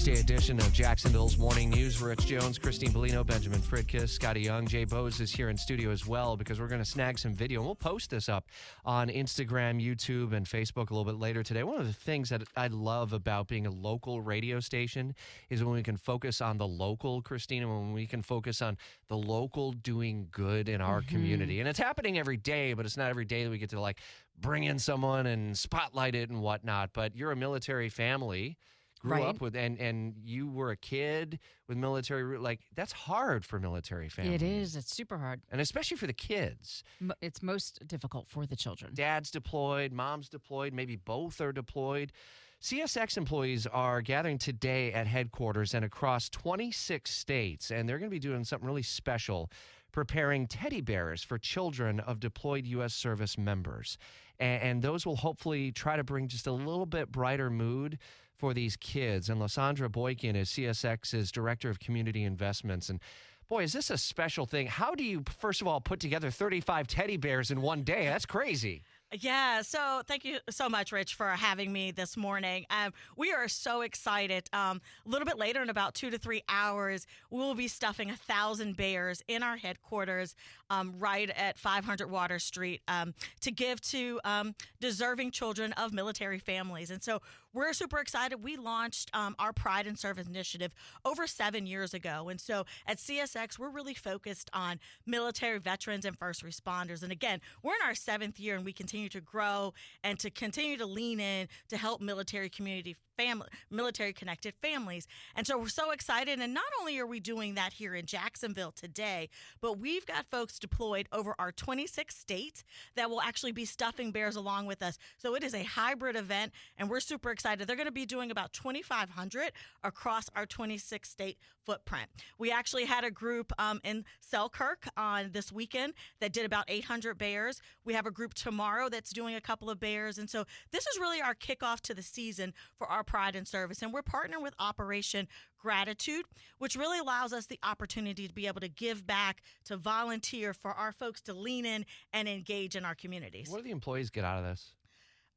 Tuesday edition of Jacksonville's Morning News. Rich Jones, Christine Bellino, Benjamin Fridkiss, Scotty Young, Jay Bose is here in studio as well because we're going to snag some video and we'll post this up on Instagram, YouTube, and Facebook a little bit later today. One of the things that I love about being a local radio station is when we can focus on the local, Christine, and when we can focus on the local doing good in our community. And it's happening every day, but it's not every day that we get to bring in someone and spotlight it and whatnot. But you're a military family. Grew up with, and you were a kid with military, that's hard for military families. It is. It's super hard. And especially for the kids. It's most difficult for the children. Dad's deployed, mom's deployed, maybe both are deployed. CSX employees are gathering today at headquarters and across 26 states, and they're going to be doing something really special, preparing teddy bears for children of deployed U.S. service members. And those will hopefully try to bring just a little bit brighter mood for these kids. And LaSandra Boykin is CSX's Director of Community Investments. And boy, is this a special thing. How do you, first of all, put together 35 teddy bears in one day? That's crazy. Yeah, so thank you so much, Rich, for having me this morning. We are so excited. A little bit later, in about 2 to 3 hours, we will be stuffing 1,000 bears in our headquarters right at 500 Water Street to give to deserving children of military families. And so we're super excited. We launched our Pride in Service initiative over 7 years ago. And so at CSX, we're really focused on military veterans and first responders. And again, we're in our 7th year, and we continue to grow and to continue to lean in to help military connected families. And so we're so excited. And not only are we doing that here in Jacksonville today, but we've got folks deployed over our 26 states that will actually be stuffing bears along with us. So it is a hybrid event, and we're super excited. They're going to be doing about 2,500 across our 26 state footprint. We actually had a group in Selkirk on this weekend that did about 800 bears. We have a group tomorrow that's doing a couple of bears. And so this is really our kickoff to the season for our Pride in Service. And we're partnering with Operation Gratitude, which really allows us the opportunity to be able to give back, to volunteer, for our folks to lean in and engage in our communities. What do the employees get out of this?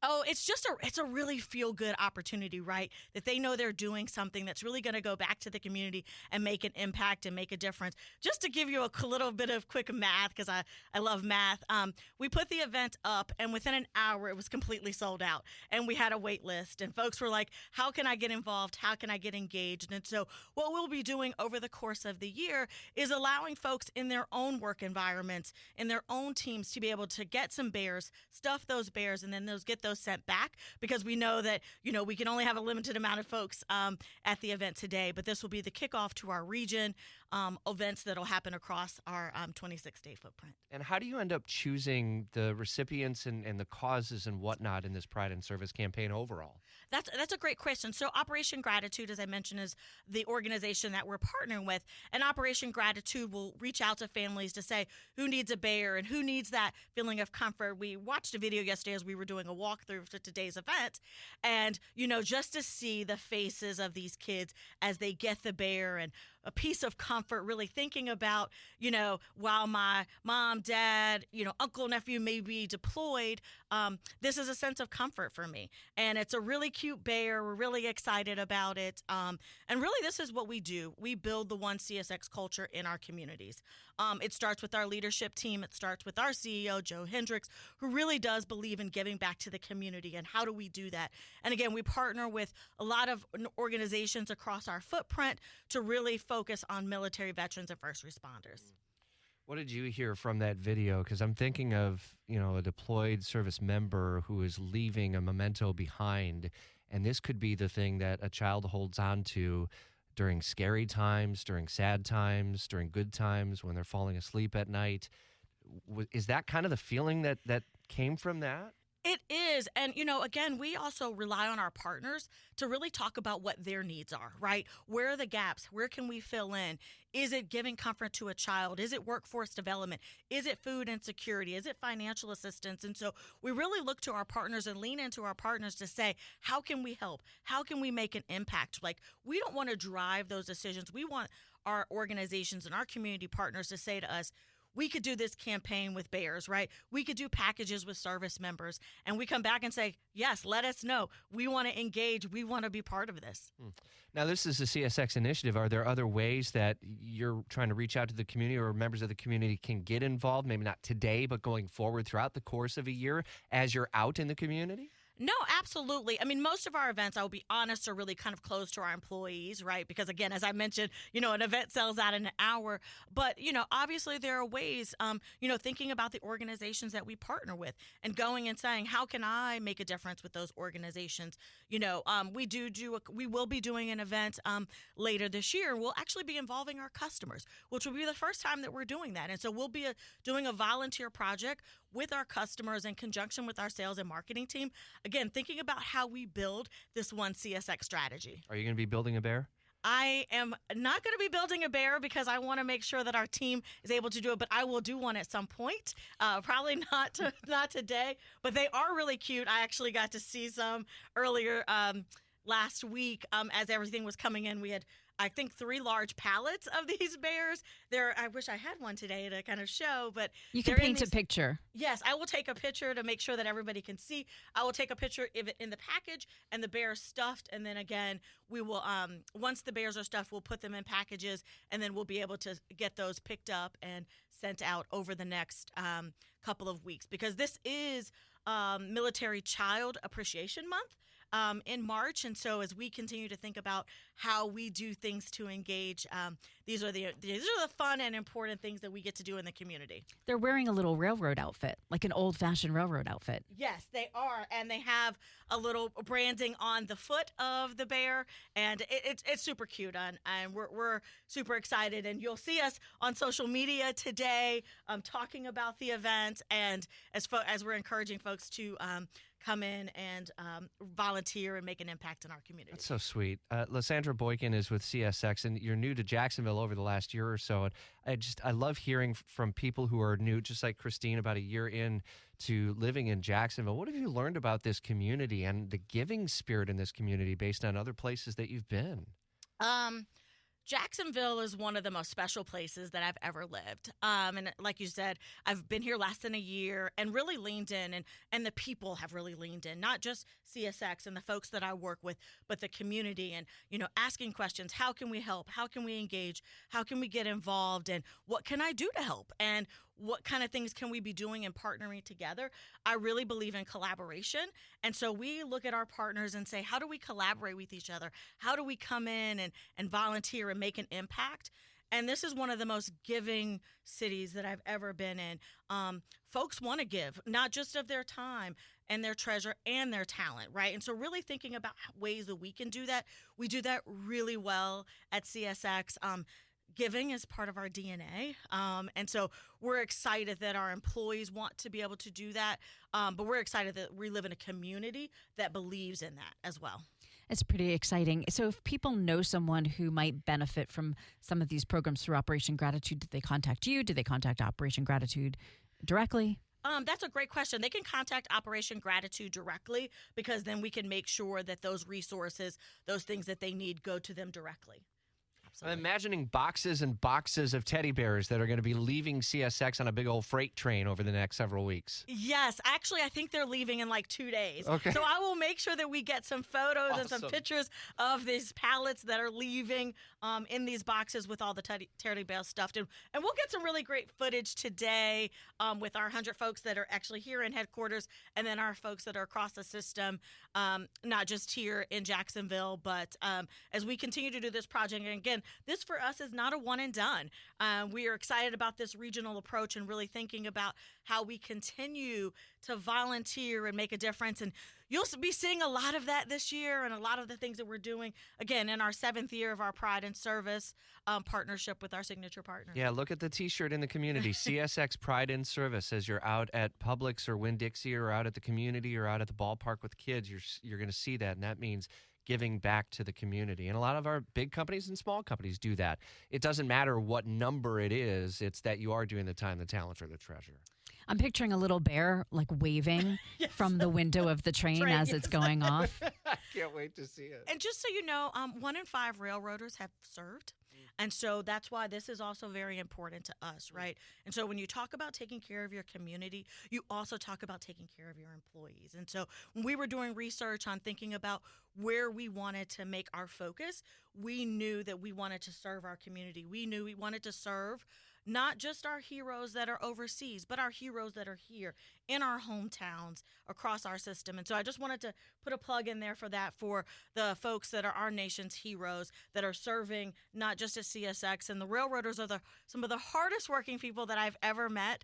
Oh, it's a really feel-good opportunity, right? That they know they're doing something that's really going to go back to the community and make an impact and make a difference. Just to give you a little bit of quick math, because I love math, we put the event up, and within an hour, it was completely sold out. And we had a wait list, and folks were like, how can I get involved? How can I get engaged? And so what we'll be doing over the course of the year is allowing folks in their own work environments, in their own teams, to be able to get some bears, stuff those bears, and then get those sent back, because we know that, we can only have a limited amount of folks at the event today. But this will be the kickoff to our region events that will happen across our 26-state footprint. And how do you end up choosing the recipients and the causes and whatnot in this Pride in Service campaign overall? That's a great question. So Operation Gratitude, as I mentioned, is the organization that we're partnering with. And Operation Gratitude will reach out to families to say who needs a bear and who needs that feeling of comfort. We watched a video yesterday as we were doing a walkthrough for today's event. And, just to see the faces of these kids as they get the bear and a piece of comfort, really thinking about, while my mom, dad, uncle, nephew may be deployed, this is a sense of comfort for me. And it's a really cute bear. We're really excited about it. And really, this is what we do. We build the One CSX culture in our communities. It starts with our leadership team. It starts with our CEO, Joe Hendricks, who really does believe in giving back to the community. And how do we do that? And again, we partner with a lot of organizations across our footprint to really focus on military veterans and first responders. What did you hear from that video? Because I'm thinking of, a deployed service member who is leaving a memento behind, and this could be the thing that a child holds on to during scary times, during sad times, during good times, when they're falling asleep at night. Is that kind of the feeling that came from that? It is. And, again, we also rely on our partners to really talk about what their needs are, right? Where are the gaps? Where can we fill in? Is it giving comfort to a child? Is it workforce development? Is it food insecurity? Is it financial assistance? And so we really look to our partners and lean into our partners to say, how can we help? How can we make an impact? We don't want to drive those decisions. We want our organizations and our community partners to say to us, we could do this campaign with bears, right? We could do packages with service members, and we come back and say, yes, let us know. We want to engage. We want to be part of this. Now, this is a CSX initiative. Are there other ways that you're trying to reach out to the community or members of the community can get involved? Maybe not today, but going forward throughout the course of a year as you're out in the community? No, absolutely. I mean, most of our events, I'll be honest, are really kind of closed to our employees, right? Because again, as I mentioned, an event sells out in an hour. But, obviously there are ways, thinking about the organizations that we partner with and going and saying, how can I make a difference with those organizations? We will be doing an event later this year. We'll actually be involving our customers, which will be the first time that we're doing that. And so we'll be doing a volunteer project with our customers in conjunction with our sales and marketing team. Again, thinking about how we build this one CSX strategy. Are you going to be building a bear? I am not going to be building a bear because I want to make sure that our team is able to do it, but I will do one at some point. Probably not today, but they are really cute. I actually got to see some earlier last week as everything was coming in. We had, I think, 3 large pallets of these bears. I wish I had one today to kind of show, but you can paint a picture. Yes, I will take a picture to make sure that everybody can see. I will take a picture of it in the package and the bear stuffed, and then again, we will once the bears are stuffed, we'll put them in packages, and then we'll be able to get those picked up and sent out over the next couple of weeks, because this is Military Child Appreciation Month in March. And so as we continue to think about how we do things to engage, these are the fun and important things that we get to do in the community. They're wearing a little railroad outfit, like an old-fashioned railroad outfit. Yes, they are. And they have a little branding on the foot of the bear. And it's super cute. And we're super excited. And you'll see us on social media today talking about the event. And as we're encouraging folks to come in and volunteer and make an impact in our community. That's so sweet. LaSandra Boykin is with CSX, and you're new to Jacksonville over the last year or so. And I love hearing from people who are new, just like Christine, about a year in to living in Jacksonville. What have you learned about this community and the giving spirit in this community based on other places that you've been? Jacksonville is one of the most special places that I've ever lived. And like you said, I've been here less than a year and really leaned in, and the people have really leaned in, not just CSX and the folks that I work with, but the community and, asking questions. How can we help? How can we engage? How can we get involved? And what can I do to help? And what kind of things can we be doing and partnering together? I really believe in collaboration. And so we look at our partners and say, how do we collaborate with each other? How do we come in and volunteer and make an impact? And this is one of the most giving cities that I've ever been in. Folks want to give, not just of their time and their treasure and their talent, right? And so really thinking about ways that we can do that. We do that really well at CSX. Giving is part of our DNA. And so we're excited that our employees want to be able to do that. But we're excited that we live in a community that believes in that as well. It's pretty exciting. So if people know someone who might benefit from some of these programs through Operation Gratitude, did they contact you? Did they contact Operation Gratitude directly? That's a great question. They can contact Operation Gratitude directly, because then we can make sure that those resources, those things that they need, go to them directly. I'm imagining boxes and boxes of teddy bears that are going to be leaving CSX on a big old freight train over the next several weeks. Yes. Actually, I think they're leaving in like 2 days. Okay. So I will make sure that we get some photos and some pictures of these pallets that are leaving in these boxes with all the teddy bears stuffed in. And we'll get some really great footage today with our 100 folks that are actually here in headquarters, and then our folks that are across the system, not just here in Jacksonville, but as we continue to do this project. And again, this for us is not a one and done. We are excited about this regional approach and really thinking about how we continue to volunteer and make a difference. And you'll be seeing a lot of that this year, and a lot of the things that we're doing, again, in our 7th year of our Pride in Service partnership with our signature partner. Yeah, look at the T-shirt in the community, CSX Pride in Service. As you're out at Publix or Winn-Dixie or out at the community or out at the ballpark with kids, you're going to see that, and that means giving back to the community. And a lot of our big companies and small companies do that. It doesn't matter what number it is, it's that you are doing the time, the talent, or the treasure. I'm picturing a little bear like waving from the window of the train as it's going off. I can't wait to see it. And just so you know, 1 in 5 railroaders have served. And so that's why this is also very important to us, right? And so when you talk about taking care of your community, you also talk about taking care of your employees. And so when we were doing research on thinking about where we wanted to make our focus, we knew that we wanted to serve our community. We knew we wanted to serve not just our heroes that are overseas, but our heroes that are here in our hometowns across our system. And so I just wanted to put a plug in there for that, for the folks that are our nation's heroes that are serving not just at CSX. And the railroaders are some of the hardest working people that I've ever met.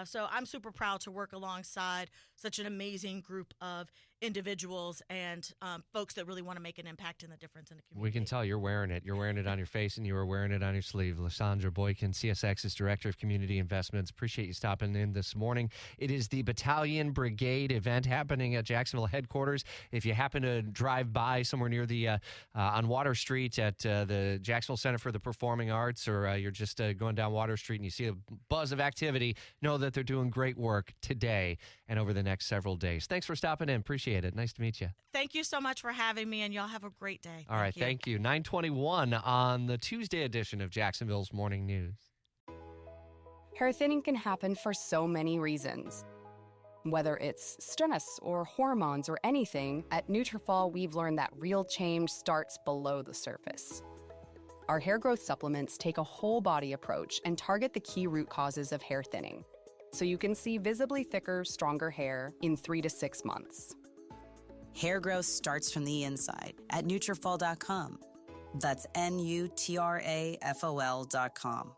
So I'm super proud to work alongside such an amazing group of individuals and folks that really want to make an impact and a difference in the community. We can tell you're wearing it. You're wearing it on your face, and you were wearing it on your sleeve. LaSandra Boykin, CSX's Director of Community Investments. Appreciate you stopping in this morning. It is the Battalion Brigade event happening at Jacksonville headquarters. If you happen to drive by somewhere near the on Water Street at the Jacksonville Center for the Performing Arts, or you're just going down Water Street and you see a buzz of activity, know that they're doing great work today and over the next several days. Thanks for stopping in. Appreciate it. Nice to meet you. Thank you so much for having me, and y'all have a great day. All right, thank you. 9:21 on the Tuesday edition of Jacksonville's Morning News. Hair thinning can happen for so many reasons. Whether it's stress or hormones or anything, at Nutrafol we've learned that real change starts below the surface. Our hair growth supplements take a whole body approach and target the key root causes of hair thinning, so you can see visibly thicker, stronger hair in 3 to 6 months. Hair growth starts from the inside at Nutrafol.com. That's Nutrafol.com.